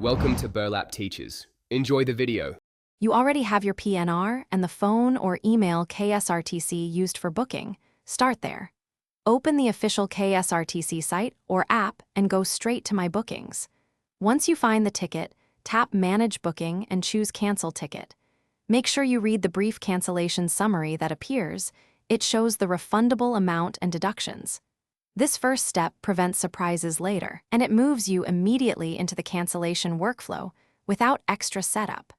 Welcome to Burlap Teachers. Enjoy the video. You already have your PNR and the phone or email Ksrtc used for booking. Start there. Open the official Ksrtc site or app and go straight to My Bookings. Once you find the ticket, tap Manage Booking and choose Cancel Ticket. Make sure you read the brief cancellation summary that appears. It shows the refundable amount and deductions. This first step prevents surprises later, and it moves you immediately into the cancellation workflow without extra setup.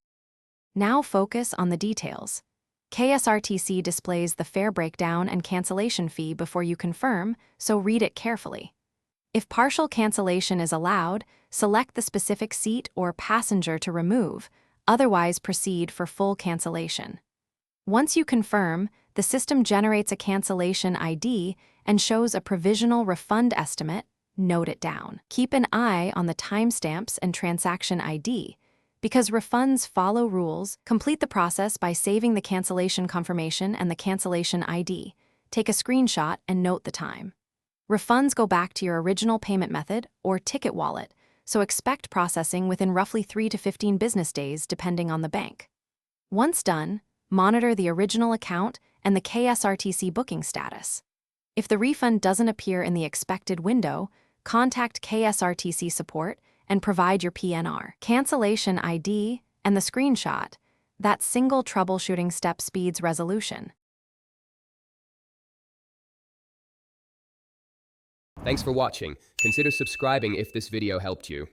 Now focus on the details. Ksrtc displays the fare breakdown and cancellation fee before you confirm, so read it carefully. If partial cancellation is allowed, select the specific seat or passenger to remove, otherwise proceed for full cancellation. Once you confirm, the system generates a cancellation ID and shows a provisional refund estimate. Note it down. Keep an eye on the timestamps and transaction ID. Because refunds follow rules, complete the process by saving the cancellation confirmation and the cancellation ID. Take a screenshot and note the time. Refunds go back to your original payment method or ticket wallet, so expect processing within roughly 3 to 15 business days depending on the bank. Once done, monitor the original account and the Ksrtc booking status. If the refund doesn't appear in the expected window, contact Ksrtc support and provide your PNR, cancellation ID, and the screenshot. That single troubleshooting step speeds resolution. Thanks for watching. Consider subscribing if this video helped you.